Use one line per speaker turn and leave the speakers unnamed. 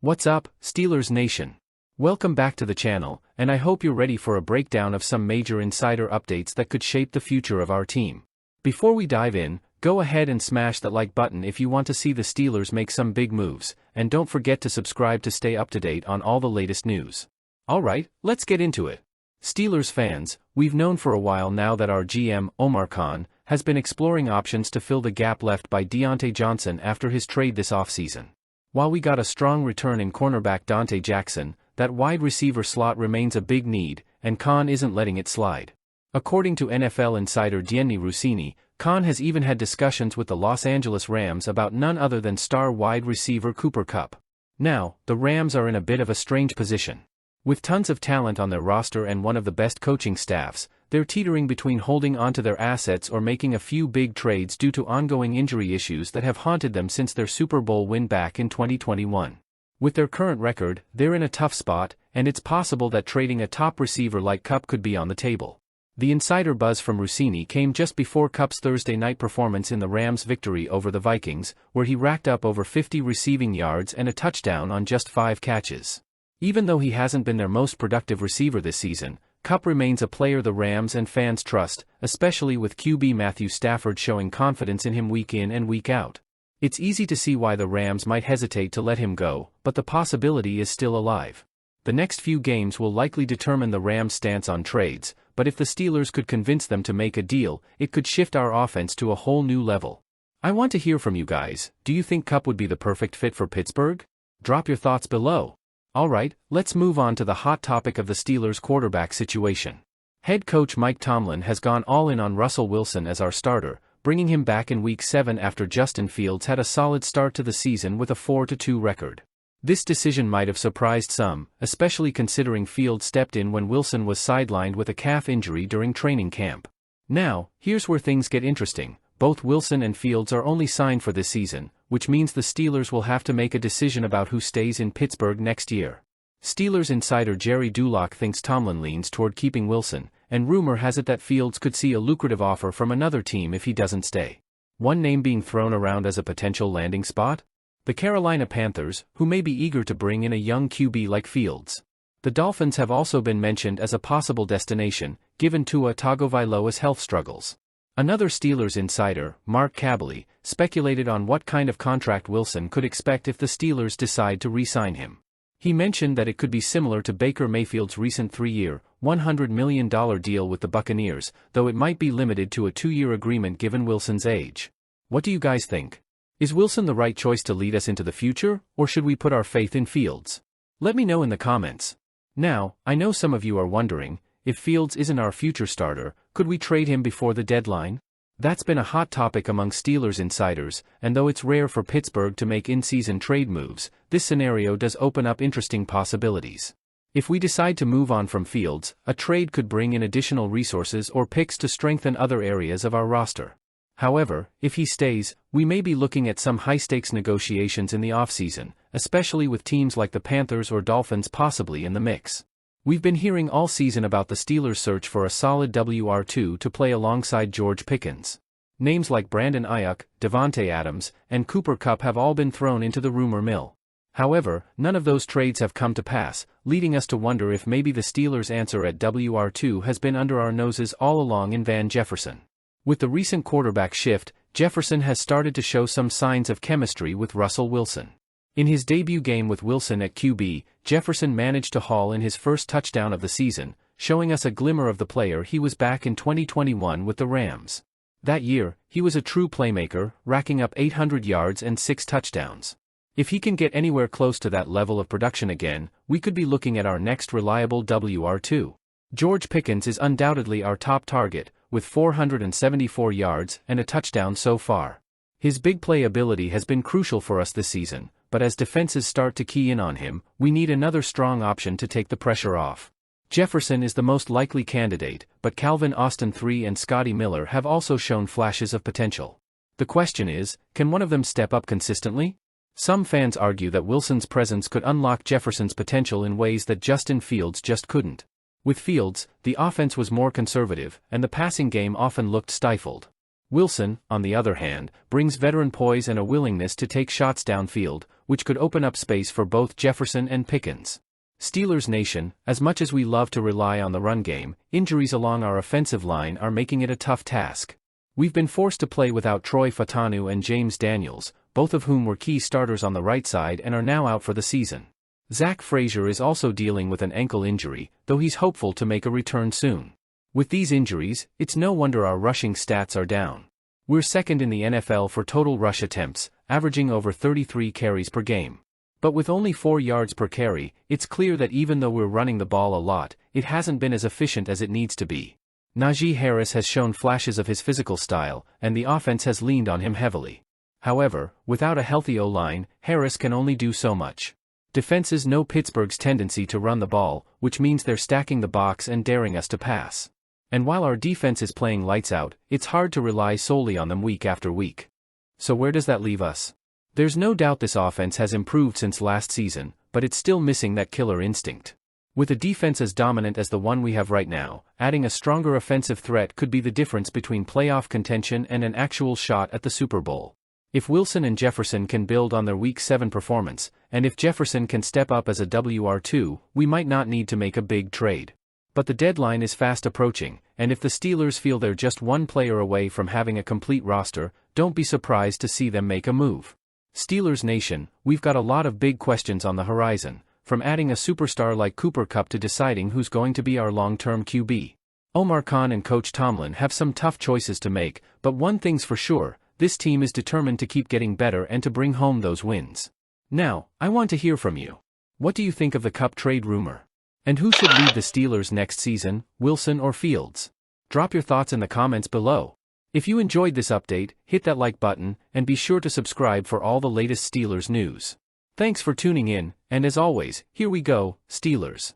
What's up, Steelers Nation? Welcome back to the channel, and I hope you're ready for a breakdown of some major insider updates that could shape the future of our team. Before we dive in, go ahead and smash that like button if you want to see the Steelers make some big moves, and don't forget to subscribe to stay up to date on all the latest news. Alright, let's get into it. Steelers fans, we've known for a while now that our GM, Omar Khan, has been exploring options to fill the gap left by Diontae Johnson after his trade this offseason. While we got a strong return in cornerback Dante Jackson, that wide receiver slot remains a big need, and Khan isn't letting it slide. According to NFL insider Gianni Rossini, Khan has even had discussions with the Los Angeles Rams about none other than star wide receiver Cooper Kupp. Now, the Rams are in a bit of a strange position. With tons of talent on their roster and one of the best coaching staffs, they're teetering between holding onto their assets or making a few big trades due to ongoing injury issues that have haunted them since their Super Bowl win back in 2021. With their current record, they're in a tough spot, and it's possible that trading a top receiver like Kupp could be on the table. The insider buzz from Rossini came just before Kupp's Thursday night performance in the Rams' victory over the Vikings, where he racked up over 50 receiving yards and a touchdown on just 5 catches. Even though he hasn't been their most productive receiver this season, Kupp remains a player the Rams and fans trust, especially with QB Matthew Stafford showing confidence in him week in and week out. It's easy to see why the Rams might hesitate to let him go, but the possibility is still alive. The next few games will likely determine the Rams' stance on trades, but if the Steelers could convince them to make a deal, it could shift our offense to a whole new level. I want to hear from you guys. Do you think Kupp would be the perfect fit for Pittsburgh? Drop your thoughts below. Alright, let's move on to the hot topic of the Steelers' quarterback situation. Head coach Mike Tomlin has gone all in on Russell Wilson as our starter, bringing him back in Week 7 after Justin Fields had a solid start to the season with a 4-2 record. This decision might have surprised some, especially considering Fields stepped in when Wilson was sidelined with a calf injury during training camp. Now, here's where things get interesting. Both Wilson and Fields are only signed for this season, which means the Steelers will have to make a decision about who stays in Pittsburgh next year. Steelers insider Jerry Dulac thinks Tomlin leans toward keeping Wilson, and rumor has it that Fields could see a lucrative offer from another team if he doesn't stay. One name being thrown around as a potential landing spot? The Carolina Panthers, who may be eager to bring in a young QB like Fields. The Dolphins have also been mentioned as a possible destination, given Tua Tagovailoa's health struggles. Another Steelers insider, Mark Kaboly, speculated on what kind of contract Wilson could expect if the Steelers decide to re-sign him. He mentioned that it could be similar to Baker Mayfield's recent 3-year, $100 million deal with the Buccaneers, though it might be limited to a 2-year agreement given Wilson's age. What do you guys think? Is Wilson the right choice to lead us into the future, or should we put our faith in Fields? Let me know in the comments. Now, I know some of you are wondering, if Fields isn't our future starter, could we trade him before the deadline? That's been a hot topic among Steelers insiders, and though it's rare for Pittsburgh to make in-season trade moves, this scenario does open up interesting possibilities. If we decide to move on from Fields, a trade could bring in additional resources or picks to strengthen other areas of our roster. However, if he stays, we may be looking at some high-stakes negotiations in the offseason, especially with teams like the Panthers or Dolphins possibly in the mix. We've been hearing all season about the Steelers' search for a solid WR2 to play alongside George Pickens. Names like Brandon Ayuk, Davante Adams, and Cooper Kupp have all been thrown into the rumor mill. However, none of those trades have come to pass, leading us to wonder if maybe the Steelers' answer at WR2 has been under our noses all along in Van Jefferson. With the recent quarterback shift, Jefferson has started to show some signs of chemistry with Russell Wilson. In his debut game with Wilson at QB, Jefferson managed to haul in his first touchdown of the season, showing us a glimmer of the player he was back in 2021 with the Rams. That year, he was a true playmaker, racking up 800 yards and 6 touchdowns. If he can get anywhere close to that level of production again, we could be looking at our next reliable WR2. George Pickens is undoubtedly our top target, with 474 yards and a touchdown so far. His big play ability has been crucial for us this season, but as defenses start to key in on him, we need another strong option to take the pressure off. Jefferson is the most likely candidate, but Calvin Austin III and Scotty Miller have also shown flashes of potential. The question is, can one of them step up consistently? Some fans argue that Wilson's presence could unlock Jefferson's potential in ways that Justin Fields just couldn't. With Fields, the offense was more conservative, and the passing game often looked stifled. Wilson, on the other hand, brings veteran poise and a willingness to take shots downfield, which could open up space for both Jefferson and Pickens. Steelers Nation, as much as we love to rely on the run game, injuries along our offensive line are making it a tough task. We've been forced to play without Troy Fautanu and James Daniels, both of whom were key starters on the right side and are now out for the season. Zach Frazier is also dealing with an ankle injury, though he's hopeful to make a return soon. With these injuries, it's no wonder our rushing stats are down. We're second in the NFL for total rush attempts, averaging over 33 carries per game. But with only 4 yards per carry, it's clear that even though we're running the ball a lot, it hasn't been as efficient as it needs to be. Najee Harris has shown flashes of his physical style, and the offense has leaned on him heavily. However, without a healthy O-line, Harris can only do so much. Defenses know Pittsburgh's tendency to run the ball, which means they're stacking the box and daring us to pass. And while our defense is playing lights out, it's hard to rely solely on them week after week. So where does that leave us? There's no doubt this offense has improved since last season, but it's still missing that killer instinct. With a defense as dominant as the one we have right now, adding a stronger offensive threat could be the difference between playoff contention and an actual shot at the Super Bowl. If Wilson and Jefferson can build on their Week 7 performance, and if Jefferson can step up as a WR2, we might not need to make a big trade. But the deadline is fast approaching, and if the Steelers feel they're just one player away from having a complete roster, don't be surprised to see them make a move. Steelers Nation, we've got a lot of big questions on the horizon, from adding a superstar like Cooper Kupp to deciding who's going to be our long-term QB. Omar Khan and Coach Tomlin have some tough choices to make, but one thing's for sure, this team is determined to keep getting better and to bring home those wins. Now, I want to hear from you. What do you think of the Kupp trade rumor? And who should lead the Steelers next season, Wilson or Fields? Drop your thoughts in the comments below. If you enjoyed this update, hit that like button, and be sure to subscribe for all the latest Steelers news. Thanks for tuning in, and as always, here we go, Steelers.